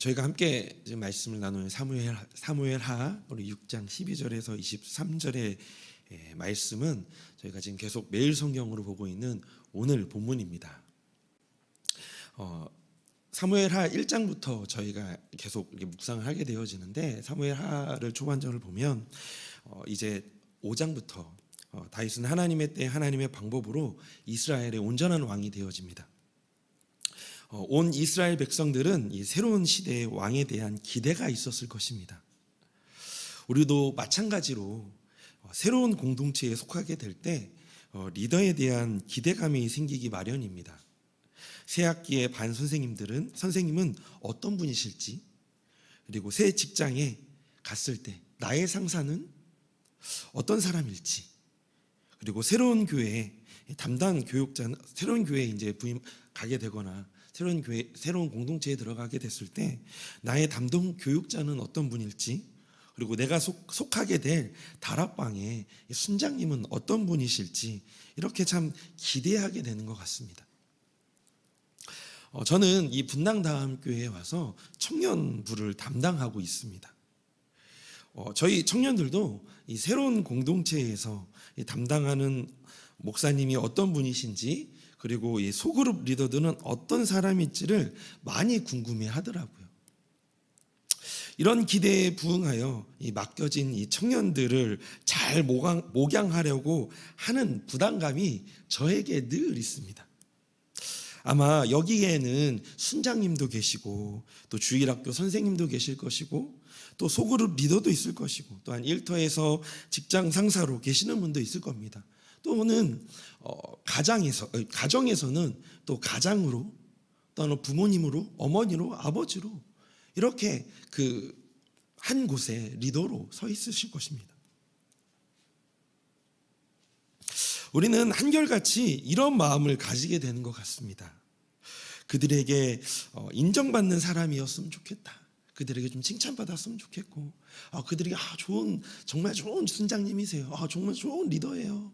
저희가 함께 지금 말씀을 나누는 사무엘하 우리 6장 12절에서 23절의 말씀은 저희가 지금 계속 매일 성경으로 보고 있는 오늘 본문입니다. 사무엘하 1장부터 저희가 계속 이렇게 묵상을 하게 되어지는데, 사무엘하를 초반절을 보면 이제 5장부터 다윗은 하나님의 때 하나님의 방법으로 이스라엘의 온전한 왕이 되어집니다. 온 이스라엘 백성들은 이 새로운 시대의 왕에 대한 기대가 있었을 것입니다. 우리도 마찬가지로 새로운 공동체에 속하게 될 때 리더에 대한 기대감이 생기기 마련입니다. 새 학기의 반 선생님은 어떤 분이실지, 그리고 새 직장에 갔을 때 나의 상사는 어떤 사람일지, 그리고 새로운 교회에 담당 교육자는 새로운 교회에 이제 가게 되거나 새로운 공동체에 들어가게 됐을 때 나의 담당 교육자는 어떤 분일지, 그리고 내가 속하게 될 다락방의 순장님은 어떤 분이실지, 이렇게 참 기대하게 되는 것 같습니다. 저는 이 분당다음교회에 와서 청년부를 담당하고 있습니다. 저희 청년들도 이 새로운 공동체에서 담당하는 목사님이 어떤 분이신지, 그리고 이 소그룹 리더들은 어떤 사람일지를 많이 궁금해 하더라고요. 이런 기대에 부응하여 이 맡겨진 이 청년들을 잘 목양하려고 하는 부담감이 저에게 늘 있습니다. 아마 여기에는 순장님도 계시고, 또 주일학교 선생님도 계실 것이고, 또 소그룹 리더도 있을 것이고, 또한 일터에서 직장 상사로 계시는 분도 있을 겁니다. 또는 가정에서는 또 가장으로, 또는 부모님으로, 어머니로, 아버지로 이렇게 그 한 곳에 리더로 서 있으실 것입니다. 우리는 한결같이 이런 마음을 가지게 되는 것 같습니다. 그들에게 인정받는 사람이었으면 좋겠다. 그들에게 좀 칭찬받았으면 좋겠고, 그들에게 정말 좋은 순장님이세요. 정말 좋은 리더예요.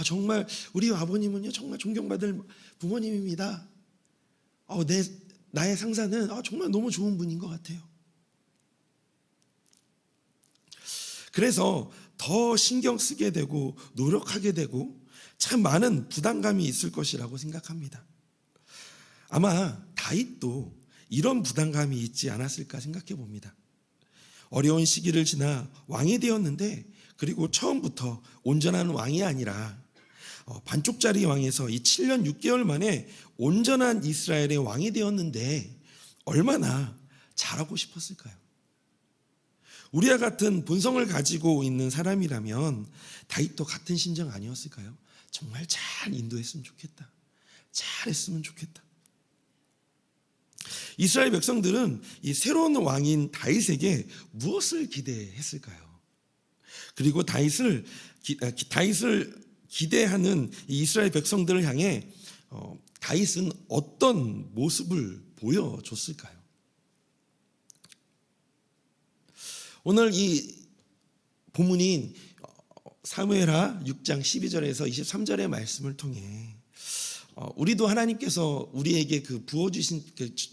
정말 우리 아버님은요 정말 존경받을 부모님입니다. 나의 상사는 정말 너무 좋은 분인 것 같아요. 그래서 더 신경 쓰게 되고 노력하게 되고 참 많은 부담감이 있을 것이라고 생각합니다. 아마 다윗도 이런 부담감이 있지 않았을까 생각해 봅니다. 어려운 시기를 지나 왕이 되었는데, 그리고 처음부터 온전한 왕이 아니라 반쪽짜리 왕에서 이 7년 6개월 만에 온전한 이스라엘의 왕이 되었는데 얼마나 잘하고 싶었을까요? 우리와 같은 본성을 가지고 있는 사람이라면 다윗도 같은 심정 아니었을까요? 정말 잘 인도했으면 좋겠다. 잘했으면 좋겠다. 이스라엘 백성들은 이 새로운 왕인 다윗에게 무엇을 기대했을까요? 그리고 다윗을 기대하는 이 이스라엘 백성들을 향해 다윗은 어떤 모습을 보여줬을까요? 오늘 이 본문인 사무엘하 6장 12절에서 23절의 말씀을 통해 우리도 하나님께서 우리에게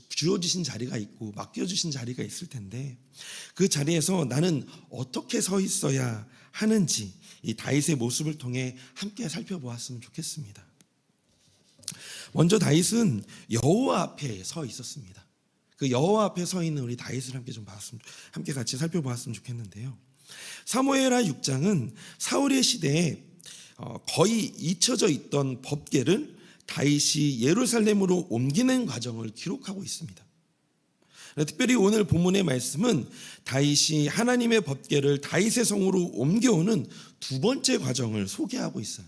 주어주신 자리가 있고 맡겨주신 자리가 있을 텐데, 그 자리에서 나는 어떻게 서 있어야 하는지 이 다윗의 모습을 통해 함께 살펴보았으면 좋겠습니다. 먼저 다윗은 여호와 앞에 서 있었습니다. 그 여호와 앞에 서 있는 우리 다윗을 함께 같이 살펴보았으면 좋겠는데요. 사무엘하 6장은 사울의 시대에 거의 잊혀져 있던 법궤를 다윗이 예루살렘으로 옮기는 과정을 기록하고 있습니다. 특별히 오늘 본문의 말씀은 다윗이 하나님의 법궤를 다윗의 성으로 옮겨오는 두 번째 과정을 소개하고 있어요.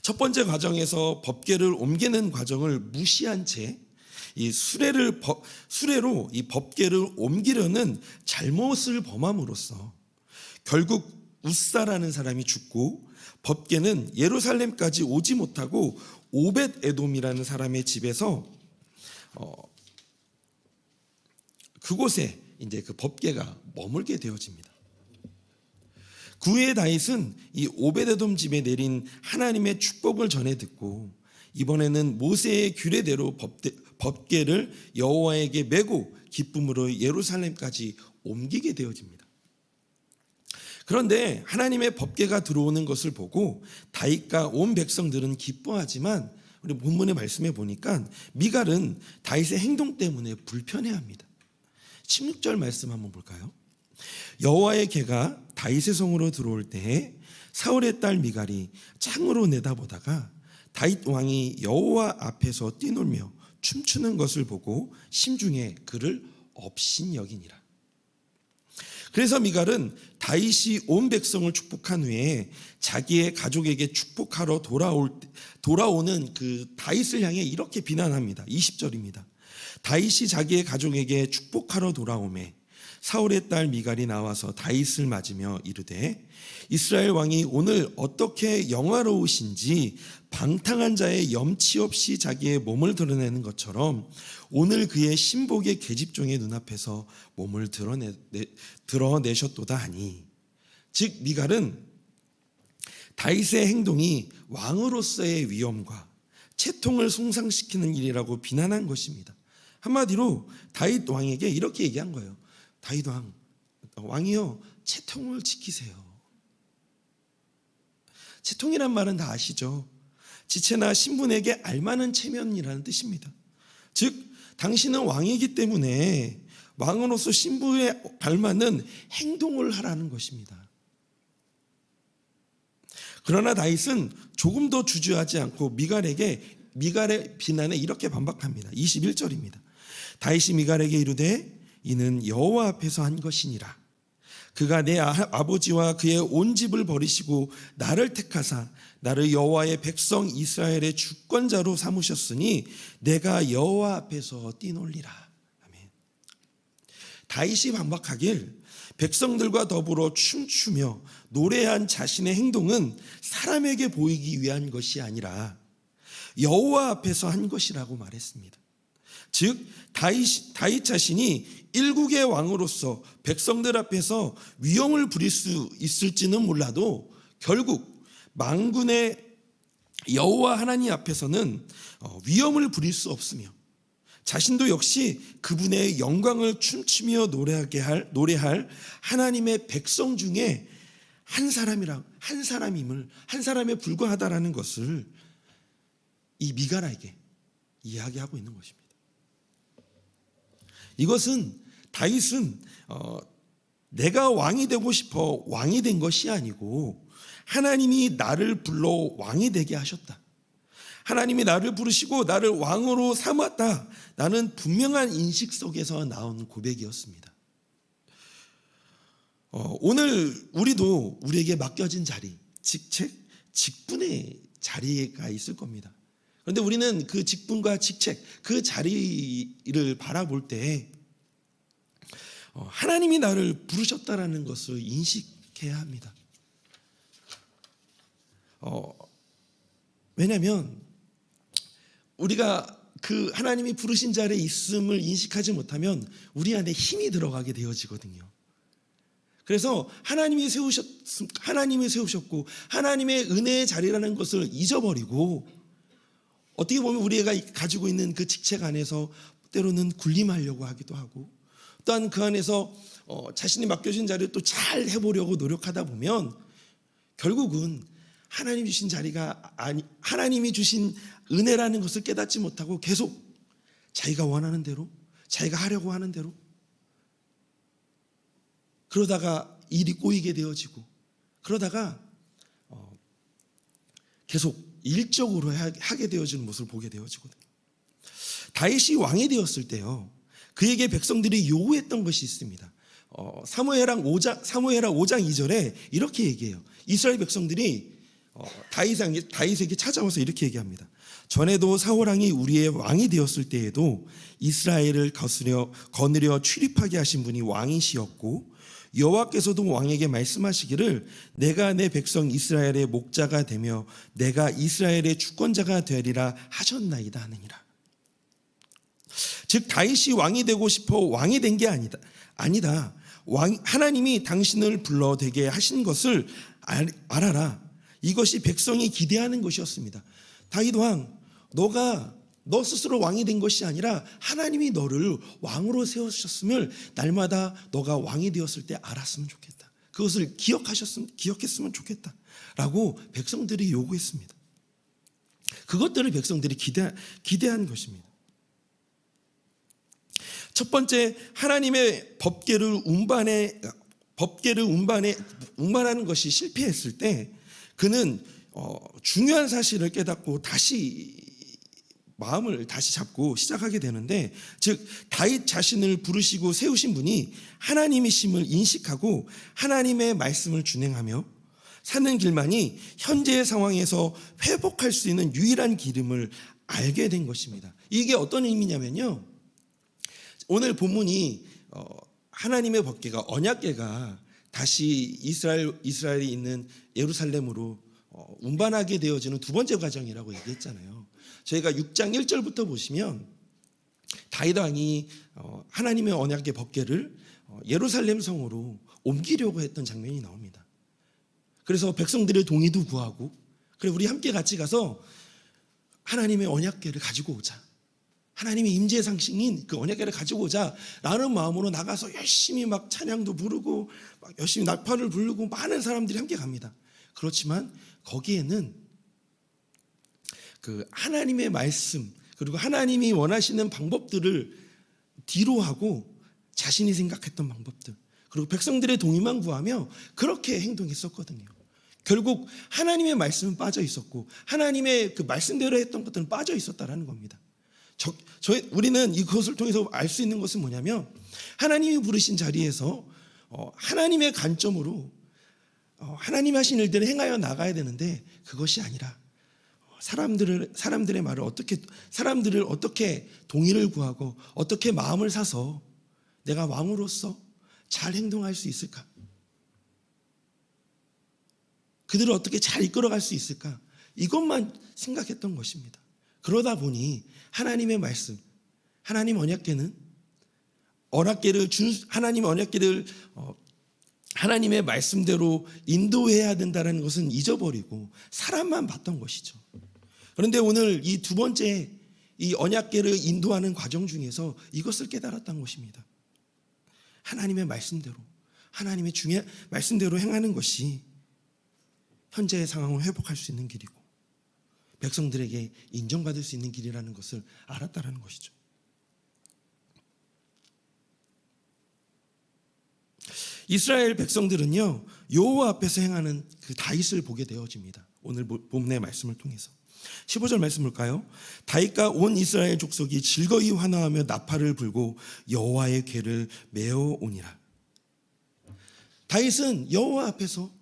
첫 번째 과정에서 법궤를 옮기는 과정을 무시한 채 이 수레로 이 법궤를 옮기려는 잘못을 범함으로써 결국 웃사라는 사람이 죽고, 법궤는 예루살렘까지 오지 못하고 오벳 에돔이라는 사람의 집에서 그곳에 이제 그 법궤가 머물게 되어집니다. 그 후에 다윗은 이 오벳 에돔 집에 내린 하나님의 축복을 전해 듣고 이번에는 모세의 규례대로 법궤를 여호와에게 메고 기쁨으로 예루살렘까지 옮기게 되어집니다. 그런데 하나님의 법궤가 들어오는 것을 보고 다윗과 온 백성들은 기뻐하지만 우리 본문의 말씀에 보니까 미갈은 다윗의 행동 때문에 불편해합니다. 16절 말씀 한번 볼까요? 여호와의 궤가 다윗의 성으로 들어올 때에 사울의 딸 미갈이 창으로 내다보다가 다윗 왕이 여호와 앞에서 뛰놀며 춤추는 것을 보고 심중에 그를 업신여기니라. 그래서 미갈은 다윗이 온 백성을 축복한 후에 자기의 가족에게 축복하러 돌아오는 그 다윗을 향해 이렇게 비난합니다. 20절입니다. 다윗이 자기의 가족에게 축복하러 돌아오매 사울의 딸 미갈이 나와서 다윗을 맞으며 이르되 이스라엘 왕이 오늘 어떻게 영화로우신지 방탕한 자의 염치 없이 자기의 몸을 드러내는 것처럼 오늘 그의 신복의 계집종의 눈앞에서 몸을 드러내셨도다 하니, 즉 미갈은 다윗의 행동이 왕으로서의 위엄과 채통을 손상시키는 일이라고 비난한 것입니다. 한마디로 다윗 왕에게 이렇게 얘기한 거예요. 다윗 왕이요, 채통을 지키세요. 채통이란 말은 다 아시죠? 지체나 신분에게 알만한 체면이라는 뜻입니다. 즉 당신은 왕이기 때문에 왕으로서 신부에 발맞는 행동을 하라는 것입니다. 그러나 다윗은 조금 더 주저하지 않고 미갈의 비난에 이렇게 반박합니다. 21절입니다. 다윗이 미갈에게 이르되 이는 여호와 앞에서 한 것이니라. 그가 내 아버지와 그의 온 집을 버리시고 나를 택하사 나를 여호와의 백성 이스라엘의 주권자로 삼으셨으니 내가 여호와 앞에서 뛰놀리라. 아멘. 다윗이 반박하길 백성들과 더불어 춤추며 노래한 자신의 행동은 사람에게 보이기 위한 것이 아니라 여호와 앞에서 한 것이라고 말했습니다. 즉 다윗 자신이 일국의 왕으로서 백성들 앞에서 위엄을 부릴 수 있을지는 몰라도 결국 만군의 여호와 하나님 앞에서는 위엄을 부릴 수 없으며 자신도 역시 그분의 영광을 춤추며 노래할 하나님의 백성 중에 한 사람에 불과하다라는 것을 이 미갈에게 이야기하고 있는 것입니다. 이것은 다윗은 내가 왕이 되고 싶어 왕이 된 것이 아니고 하나님이 나를 불러 왕이 되게 하셨다. 하나님이 나를 부르시고 나를 왕으로 삼았다. 나는 분명한 인식 속에서 나온 고백이었습니다. 오늘 우리도 우리에게 맡겨진 자리, 직책, 직분의 자리가 있을 겁니다. 그런데 우리는 그 직분과 직책, 그 자리를 바라볼 때 하나님이 나를 부르셨다라는 것을 인식해야 합니다. 왜냐하면 우리가 그 하나님이 부르신 자리에 있음을 인식하지 못하면 우리 안에 힘이 들어가게 되어지거든요. 그래서 하나님이 세우셨고 하나님의 은혜의 자리라는 것을 잊어버리고 어떻게 보면 우리가 가지고 있는 그 직책 안에서 때로는 군림하려고 하기도 하고 또한 그 안에서 자신이 맡겨진 자리를 또 잘 해보려고 노력하다 보면 결국은 하나님이 주신 자리가 하나님이 주신 은혜라는 것을 깨닫지 못하고 계속 자기가 원하는 대로 자기가 하려고 하는 대로 그러다가 일이 꼬이게 되어지고 그러다가 계속 일적으로 하게 되어지는 모습을 보게 되어지거든요. 다윗이 왕이 되었을 때요, 그에게 백성들이 요구했던 것이 있습니다. 사무엘하 5장 2절에 이렇게 얘기해요. 이스라엘 백성들이 다윗에게 찾아와서 이렇게 얘기합니다. 전에도 사울왕이 우리의 왕이 되었을 때에도 이스라엘을 거느려 출입하게 하신 분이 왕이시었고 여호와께서도 왕에게 말씀하시기를 내가 내 백성 이스라엘의 목자가 되며 내가 이스라엘의 주권자가 되리라 하셨나이다 하느니라. 즉 다윗이 왕이 되고 싶어 왕이 된 게 아니다. 하나님이 당신을 불러 되게 하신 것을 알아라. 이것이 백성이 기대하는 것이었습니다. 다윗 왕, 너 스스로 왕이 된 것이 아니라 하나님이 너를 왕으로 세우셨음을 날마다 너가 왕이 되었을 때 알았으면 좋겠다. 그것을 기억했으면 좋겠다라고 백성들이 요구했습니다. 그것들을 백성들이 기대한 것입니다. 첫 번째, 하나님의 법궤를 운반하는 것이 실패했을 때 그는 중요한 사실을 깨닫고 마음을 다시 잡고 시작하게 되는데, 즉 다윗 자신을 부르시고 세우신 분이 하나님이심을 인식하고 하나님의 말씀을 준행하며 사는 길만이 현재의 상황에서 회복할 수 있는 유일한 길임을 알게 된 것입니다. 이게 어떤 의미냐면요, 오늘 본문이 하나님의 법궤가, 언약궤가 다시 이스라엘이 있는 예루살렘으로 운반하게 되어지는 두 번째 과정이라고 얘기했잖아요. 저희가 6장 1절부터 보시면 다윗 왕이 하나님의 언약궤 법궤를 예루살렘 성으로 옮기려고 했던 장면이 나옵니다. 그래서 백성들의 동의도 구하고, 그래 우리 함께 같이 가서 하나님의 언약궤를 가지고 오자, 하나님의 임재의 상징인 그 언약궤를 가지고 오자라는 마음으로 나가서 열심히 막 찬양도 부르고 막 열심히 나팔을 부르고 많은 사람들이 함께 갑니다. 그렇지만 거기에는 그 하나님의 말씀 그리고 하나님이 원하시는 방법들을 뒤로 하고 자신이 생각했던 방법들, 그리고 백성들의 동의만 구하며 그렇게 행동했었거든요. 결국 하나님의 말씀은 빠져 있었고 하나님의 그 말씀대로 했던 것들은 빠져 있었다라는 겁니다. 우리는 이것을 통해서 알 수 있는 것은 뭐냐면, 하나님이 부르신 자리에서 하나님의 관점으로 하나님 하신 일들을 행하여 나가야 되는데, 그것이 아니라 사람들의 말을 사람들을 어떻게 동의를 구하고 어떻게 마음을 사서 내가 왕으로서 잘 행동할 수 있을까? 그들을 어떻게 잘 이끌어갈 수 있을까? 이것만 생각했던 것입니다. 그러다 보니 하나님의 말씀, 하나님 언약궤를 하나님의 말씀대로 인도해야 된다는 것은 잊어버리고 사람만 봤던 것이죠. 그런데 오늘 이 두 번째 이 언약궤를 인도하는 과정 중에서 이것을 깨달았던 것입니다. 하나님의 말씀대로, 하나님의 말씀대로 행하는 것이 현재의 상황을 회복할 수 있는 길이고 백성들에게 인정받을 수 있는 길이라는 것을 알았다라는 것이죠. 이스라엘 백성들은요, 여호와 앞에서 행하는 그 다윗을 보게 되어집니다. 오늘 본문의 말씀을 통해서 15절 말씀 볼까요? 다윗과 온 이스라엘 족속이 즐거이 환호하며 나팔을 불고 여호와의 궤를 메어 오니라. 다윗은 여호와 앞에서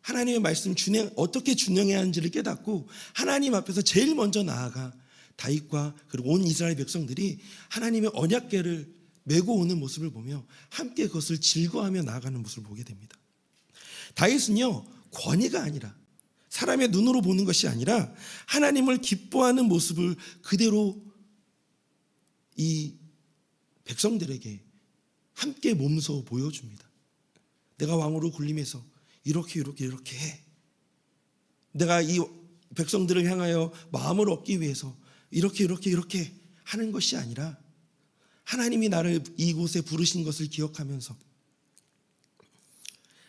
하나님의 말씀 어떻게 준행해야 하는지를 깨닫고 하나님 앞에서 제일 먼저 나아가 다윗과 그리고 온 이스라엘 백성들이 하나님의 언약궤를 메고 오는 모습을 보며 함께 그것을 즐거워하며 나아가는 모습을 보게 됩니다. 다윗은요, 권위가 아니라, 사람의 눈으로 보는 것이 아니라 하나님을 기뻐하는 모습을 그대로 이 백성들에게 함께 몸소 보여줍니다. 내가 왕으로 군림해서 이렇게 해. 내가 이 백성들을 향하여 마음을 얻기 위해서 이렇게 하는 것이 아니라 하나님이 나를 이곳에 부르신 것을 기억하면서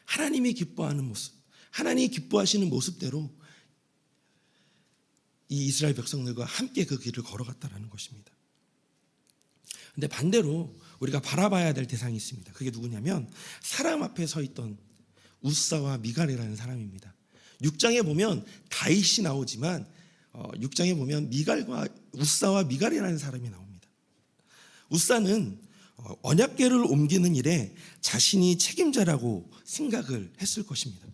하나님이 기뻐하는 모습, 하나님이 기뻐하시는 모습대로 이 이스라엘 백성들과 함께 그 길을 걸어갔다라는 것입니다. 그런데 반대로 우리가 바라봐야 될 대상이 있습니다. 그게 누구냐면 사람 앞에 서 있던 우사와 미갈이라는 사람입니다. 6장에 보면 다윗이 나오지만 6장에 보면 우사와 미갈이라는 사람이 나옵니다. 우사는 언약궤를 옮기는 일에 자신이 책임자라고 생각을 했을 것입니다.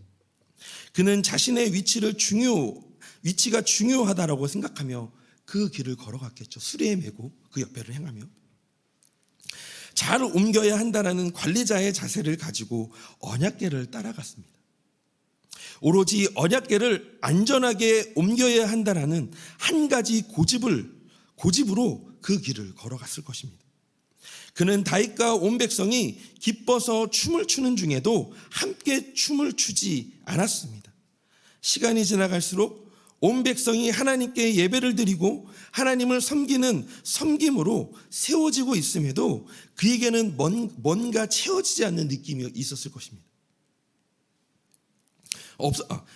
그는 자신의 위치가 중요하다라고 생각하며 그 길을 걸어갔겠죠. 수레에 메고 그 옆에를 행하며 잘 옮겨야 한다라는 관리자의 자세를 가지고 언약궤를 따라갔습니다. 오로지 언약궤를 안전하게 옮겨야 한다라는 한 가지 고집으로 그 길을 걸어갔을 것입니다. 그는 다윗과 온 백성이 기뻐서 춤을 추는 중에도 함께 춤을 추지 않았습니다. 시간이 지나갈수록 온 백성이 하나님께 예배를 드리고 하나님을 섬기는 섬김으로 세워지고 있음에도 그에게는 뭔가 채워지지 않는 느낌이 있었을 것입니다.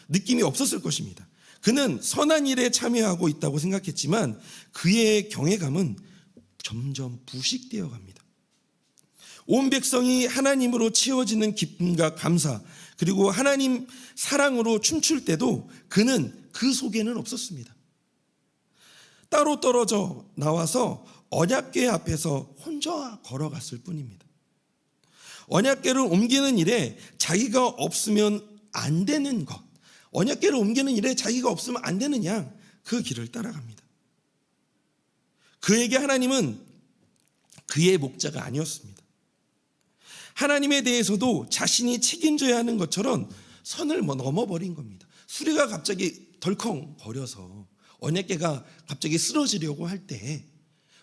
느낌이 없었을 것입니다. 그는 선한 일에 참여하고 있다고 생각했지만 그의 경외감은 점점 부식되어 갑니다. 온 백성이 하나님으로 채워지는 기쁨과 감사, 그리고 하나님 사랑으로 춤출 때도 그는 그 속에는 없었습니다. 따로 떨어져 나와서 언약궤 앞에서 혼자 걸어갔을 뿐입니다. 언약궤를 옮기는 일에 자기가 없으면 안 되는 것, 언약궤를 옮기는 일에 자기가 없으면 안 되는 양, 그 길을 따라갑니다. 그에게 하나님은 그의 목자가 아니었습니다. 하나님에 대해서도 자신이 책임져야 하는 것처럼 선을 넘어버린 겁니다. 수레가 갑자기 덜컹 거려서 언약궤가 갑자기 쓰러지려고 할 때,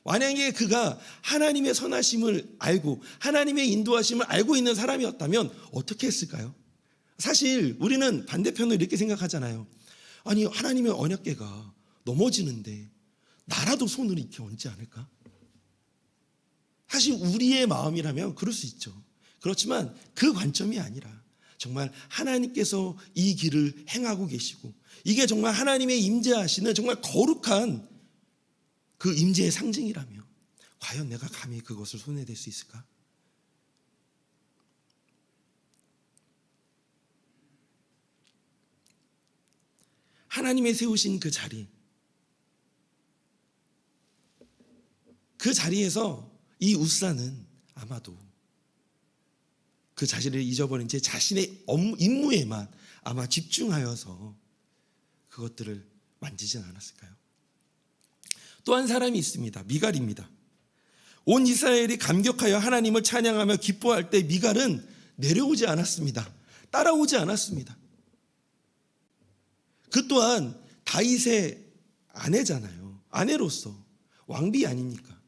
만약에 그가 하나님의 선하심을 알고 하나님의 인도하심을 알고 있는 사람이었다면 어떻게 했을까요? 사실 우리는 반대편으로 이렇게 생각하잖아요. 아니, 하나님의 언약궤가 넘어지는데 나라도 손을 이렇게 얹지 않을까? 사실 우리의 마음이라면 그럴 수 있죠. 그렇지만 그 관점이 아니라 정말 하나님께서 이 길을 행하고 계시고 이게 정말 하나님의 임재하시는 정말 거룩한 그 임재의 상징이라며 과연 내가 감히 그것을 손에 댈 수 있을까? 하나님의 세우신 그 자리, 그 자리에서 이 웃사는 아마도 그 자신을 잊어버린 채 자신의 임무에만 아마 집중하여서 그것들을 만지진 않았을까요? 또 한 사람이 있습니다. 미갈입니다. 온 이스라엘이 감격하여 하나님을 찬양하며 기뻐할 때 미갈은 내려오지 않았습니다. 따라오지 않았습니다. 그 또한 다윗의 아내잖아요. 아내로서 왕비 아닙니까?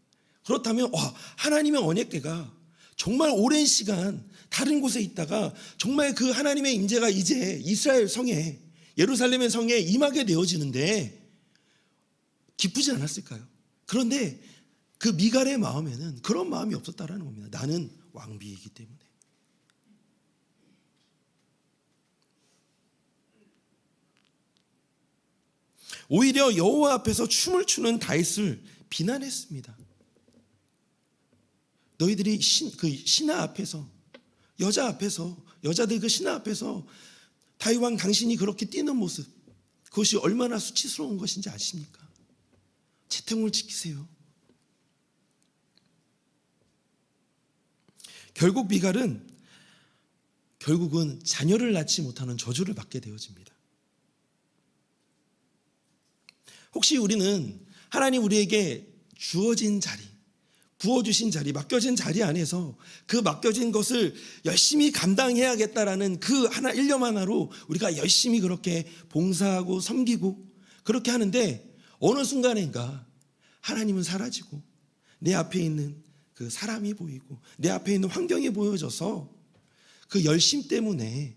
그렇다면 하나님의 언약궤가 정말 오랜 시간 다른 곳에 있다가 정말 그 하나님의 임재가 이제 이스라엘 성에, 예루살렘의 성에 임하게 되어지는데 기쁘지 않았을까요? 그런데 그 미갈의 마음에는 그런 마음이 없었다라는 겁니다. 나는 왕비이기 때문에. 오히려 여호와 앞에서 춤을 추는 다윗을 비난했습니다. 너희들이 그 신하 앞에서, 여자 앞에서, 여자들 그 신하 앞에서 다윗 왕 당신이 그렇게 뛰는 모습, 그것이 얼마나 수치스러운 것인지 아십니까? 채통을 지키세요. 결국은 자녀를 낳지 못하는 저주를 받게 되어집니다. 혹시 우리는 하나님 우리에게 주어진 자리, 부어주신 자리, 맡겨진 자리 안에서 그 맡겨진 것을 열심히 감당해야겠다라는 그 하나, 일념 하나로 우리가 열심히 그렇게 봉사하고 섬기고 그렇게 하는데 어느 순간인가 하나님은 사라지고 내 앞에 있는 그 사람이 보이고 내 앞에 있는 환경이 보여져서 그 열심 때문에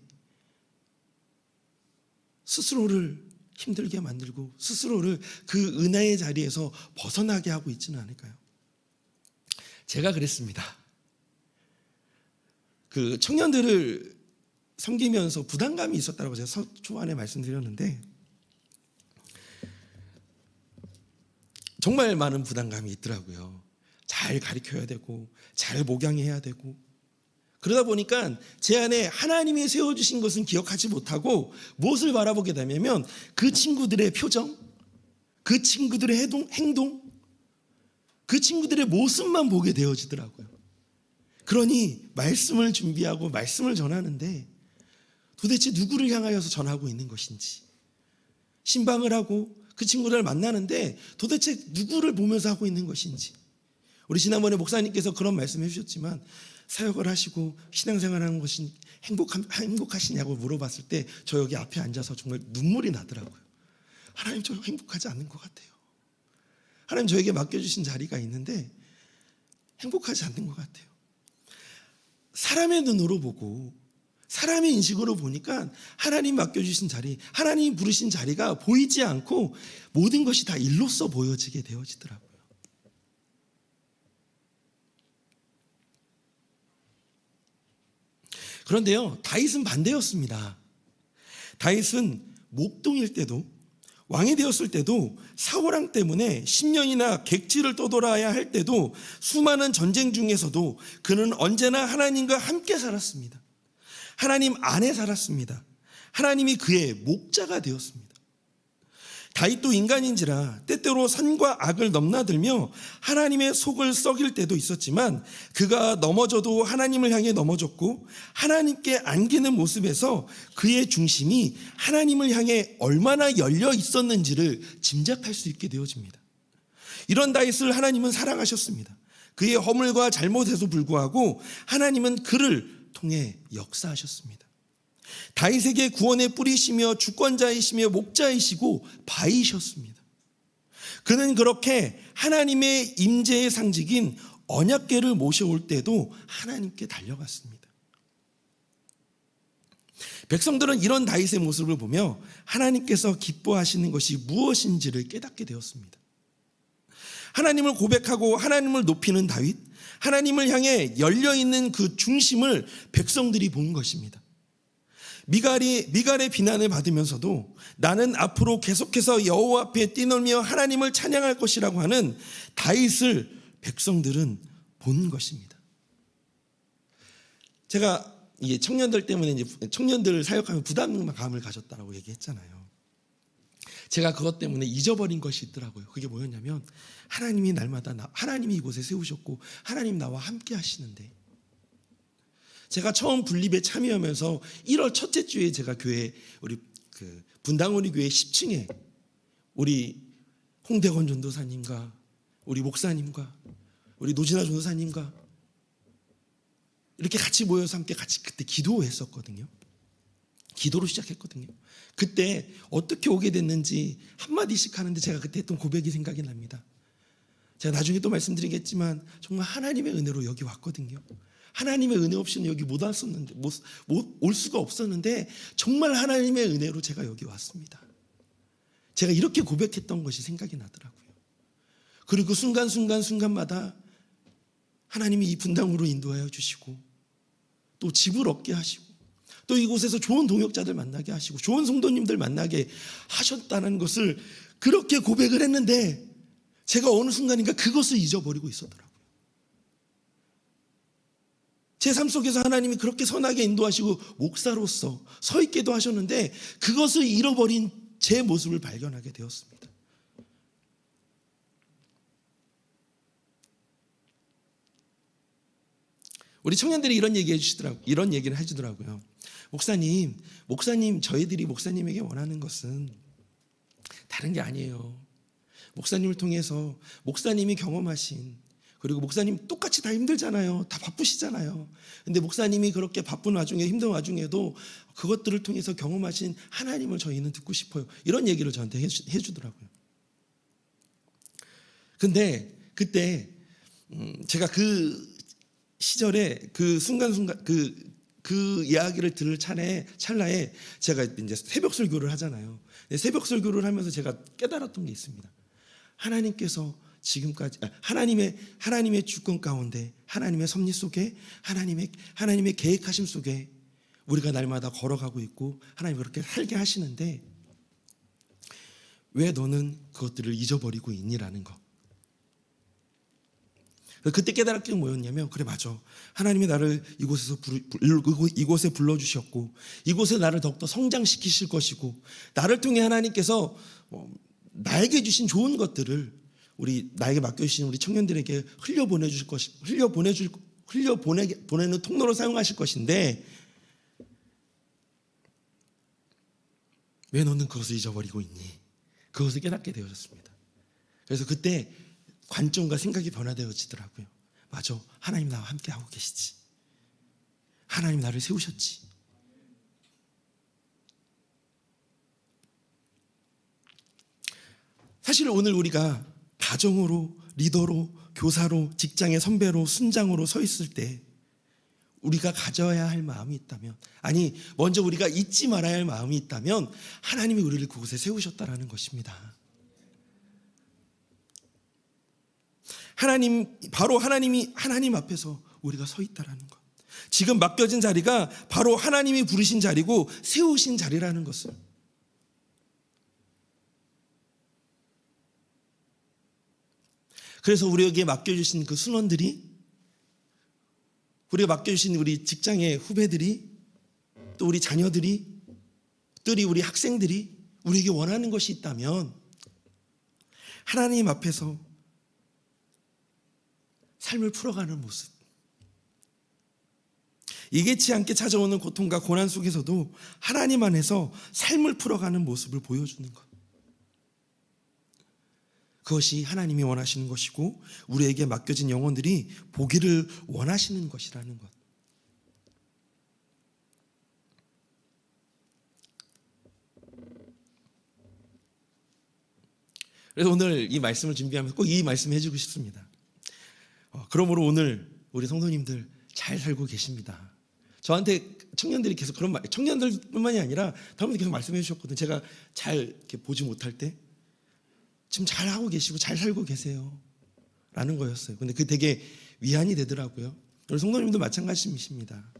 스스로를 힘들게 만들고 스스로를 그 은혜의 자리에서 벗어나게 하고 있지는 않을까요? 제가 그랬습니다. 그 청년들을 섬기면서 부담감이 있었다고 제가 초반에 말씀드렸는데 정말 많은 부담감이 있더라고요. 잘 가르쳐야 되고 잘 목양해야 되고 그러다 보니까 제 안에 하나님이 세워주신 것은 기억하지 못하고 무엇을 바라보게 되냐면 그 친구들의 표정, 그 친구들의 행동, 그 친구들의 모습만 보게 되어지더라고요. 그러니 말씀을 준비하고 말씀을 전하는데 도대체 누구를 향하여서 전하고 있는 것인지, 신방을 하고 그 친구를 만나는데 도대체 누구를 보면서 하고 있는 것인지, 우리 지난번에 목사님께서 그런 말씀해 주셨지만 사역을 하시고 신앙생활하는 것이 행복하시냐고 물어봤을 때 저 여기 앞에 앉아서 정말 눈물이 나더라고요. 하나님, 저 행복하지 않는 것 같아요. 하나님, 저에게 맡겨주신 자리가 있는데 행복하지 않는 것 같아요. 사람의 눈으로 보고 사람의 인식으로 보니까 하나님 맡겨주신 자리, 하나님 부르신 자리가 보이지 않고 모든 것이 다 일로써 보여지게 되어지더라고요. 그런데요, 다윗은 반대였습니다. 다윗은 목동일 때도, 왕이 되었을 때도, 사울왕 때문에 10년이나 객지를 떠돌아야 할 때도, 수많은 전쟁 중에서도 그는 언제나 하나님과 함께 살았습니다. 하나님 안에 살았습니다. 하나님이 그의 목자가 되었습니다. 다윗도 인간인지라 때때로 선과 악을 넘나들며 하나님의 속을 썩일 때도 있었지만, 그가 넘어져도 하나님을 향해 넘어졌고 하나님께 안기는 모습에서 그의 중심이 하나님을 향해 얼마나 열려 있었는지를 짐작할 수 있게 되어집니다. 이런 다윗을 하나님은 사랑하셨습니다. 그의 허물과 잘못에도 불구하고 하나님은 그를 통해 역사하셨습니다. 다윗에게 구원의 뿌리시며 주권자이시며 목자이시고 바위셨습니다. 그는 그렇게 하나님의 임재의 상징인 언약궤를 모셔올 때도 하나님께 달려갔습니다. 백성들은 이런 다윗의 모습을 보며 하나님께서 기뻐하시는 것이 무엇인지를 깨닫게 되었습니다. 하나님을 고백하고 하나님을 높이는 다윗, 하나님을 향해 열려있는 그 중심을 백성들이 본 것입니다. 미갈의 비난을 받으면서도 나는 앞으로 계속해서 여호와 앞에 뛰놀며 하나님을 찬양할 것이라고 하는 다윗을 백성들은 본 것입니다. 제가 이게 청년들 때문에 이제 청년들을 사역하면 부담감을 가졌다라고 얘기했잖아요. 제가 그것 때문에 잊어버린 것이 있더라고요. 그게 뭐였냐면, 하나님이 날마다 하나님이 이곳에 세우셨고 하나님 나와 함께 하시는데, 제가 처음 분립에 참여하면서 1월 첫째 주에 제가 교회 우리 분당우리 교회 10층에 우리 홍대건 전도사님과 우리 목사님과 우리 노진아 전도사님과 이렇게 같이 모여서 함께 같이 그때 기도했었거든요. 기도로 시작했거든요. 그때 어떻게 오게 됐는지 한마디씩 하는데 제가 그때 했던 고백이 생각이 납니다. 제가 나중에 또 말씀드리겠지만 정말 하나님의 은혜로 여기 왔거든요. 하나님의 은혜 없이는 여기 못 왔었는데, 올 수가 없었는데 정말 하나님의 은혜로 제가 여기 왔습니다. 제가 이렇게 고백했던 것이 생각이 나더라고요. 그리고 순간마다 하나님이 이 분당으로 인도하여 주시고 또 집을 얻게 하시고 또 이곳에서 좋은 동역자들 만나게 하시고 좋은 성도님들 만나게 하셨다는 것을 그렇게 고백을 했는데, 제가 어느 순간인가 그것을 잊어버리고 있었더라고요. 제 삶 속에서 하나님이 그렇게 선하게 인도하시고 목사로서 서 있게도 하셨는데 그것을 잃어버린 제 모습을 발견하게 되었습니다. 우리 청년들이 이런 얘기를 해주더라고요. 목사님, 저희들이 목사님에게 원하는 것은 다른 게 아니에요. 목사님을 통해서 목사님이 경험하신, 그리고 목사님 똑같이 다 힘들잖아요. 다 바쁘시잖아요. 근데 목사님이 그렇게 바쁜 와중에, 힘든 와중에도 그것들을 통해서 경험하신 하나님을 저희는 듣고 싶어요. 이런 얘기를 저한테 해주더라고요. 근데 그때 제가 그 시절에 그 순간순간 그 이야기를 들을 찰나에 제가 이제 새벽 설교를 하잖아요. 새벽 설교를 하면서 제가 깨달았던 게 있습니다. 하나님께서 지금까지 하나님의 주권 가운데, 하나님의 섭리 속에, 하나님의 계획하심 속에 우리가 날마다 걸어가고 있고 하나님이 그렇게 살게 하시는데 왜 너는 그것들을 잊어버리고 있니라는 거. 그때 깨달았던 게 뭐였냐면, 그래 맞아, 하나님이 나를 이곳에 불러주셨고 이곳에 나를 더욱더 성장시키실 것이고 나를 통해 하나님께서 나에게 주신 좋은 것들을 나에게 맡겨주신 우리 청년들에게 흘려보내는 통로로 사용하실 것인데 왜 너는 그것을 잊어버리고 있니? 그것을 깨닫게 되어졌습니다. 그래서 그때 관점과 생각이 변화되어지더라고요. 맞아, 하나님 나와 함께 하고 계시지. 하나님 나를 세우셨지. 사실 오늘 우리가 가정으로, 리더로, 교사로, 직장의 선배로, 순장으로 서 있을 때 우리가 가져야 할 마음이 있다면, 아니 먼저 우리가 잊지 말아야 할 마음이 있다면 하나님이 우리를 그곳에 세우셨다라는 것입니다. 바로 하나님이 하나님 앞에서 우리가 서 있다라는 것. 지금 맡겨진 자리가 바로 하나님이 부르신 자리고 세우신 자리라는 것을. 그래서 우리에게 맡겨주신 그 순원들이, 우리가 맡겨주신 우리 직장의 후배들이, 또 우리 자녀들이, 또 우리 학생들이 우리에게 원하는 것이 있다면 하나님 앞에서 삶을 풀어가는 모습, 예기치 않게 찾아오는 고통과 고난 속에서도 하나님 안에서 삶을 풀어가는 모습을 보여주는 것, 그것이 하나님이 원하시는 것이고 우리에게 맡겨진 영혼들이 보기를 원하시는 것이라는 것. 그래서 오늘 이 말씀을 준비하면서 꼭 이 말씀 해주고 싶습니다. 그러므로 오늘 우리 성도님들 잘 살고 계십니다. 저한테 청년들이 계속 그런 말, 청년들뿐만이 아니라 다른 분들 계속 말씀해 주셨거든요. 제가 잘 이렇게 보지 못할 때 지금 잘 하고 계시고 잘 살고 계세요 라는 거였어요. 근데 그게 되게 위안이 되더라고요. 우리 성도님도 마찬가지입니다.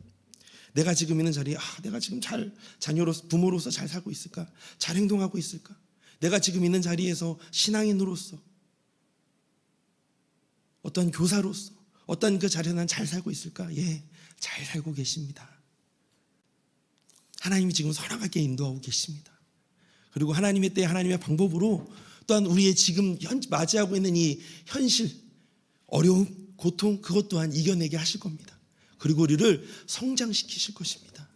내가 지금 있는 자리에 내가 지금 잘 자녀로서, 부모로서 잘 살고 있을까? 잘 행동하고 있을까? 내가 지금 있는 자리에서 신앙인으로서, 어떤 교사로서, 어떤 그 자리에 난 잘 살고 있을까? 예, 잘 살고 계십니다. 하나님이 지금 선하게 인도하고 계십니다. 그리고 하나님의 때 하나님의 방법으로 또한 우리의 지금 맞이하고 있는 이 현실, 어려움, 고통, 그것 또한 이겨내게 하실 겁니다. 그리고 우리를 성장시키실 것입니다.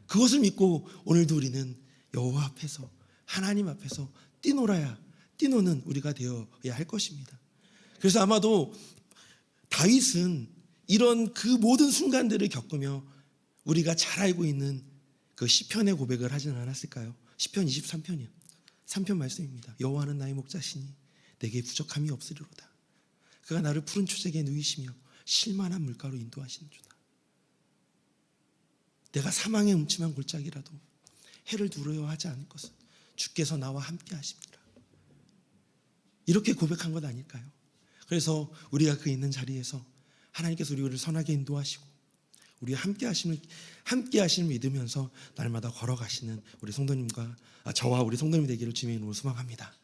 그것을 믿고 오늘도 우리는 여호와 앞에서, 하나님 앞에서 뛰노는 우리가 되어야 할 것입니다. 그래서 아마도 다윗은 이런 그 모든 순간들을 겪으며 우리가 잘 알고 있는 그 시편의 고백을 하지는 않았을까요? 시편 23편이요. 3편 말씀입니다. 여호와는 나의 목자시니 내게 부족함이 없으리로다. 그가 나를 푸른 초적에 누이시며 실만한 물가로 인도하시는 주다. 내가 사망의 음침한 골짜기라도 해를 두려워하지 않을 것은 주께서 나와 함께 하십니다. 이렇게 고백한 것 아닐까요? 그래서 우리가 그 있는 자리에서 하나님께서 우리를 선하게 인도하시고 우리와 함께 하심을 믿으면서 날마다 걸어가시는 우리 성도님과 저와 우리 성도님 되기를 주님의 이름으로 소망합니다.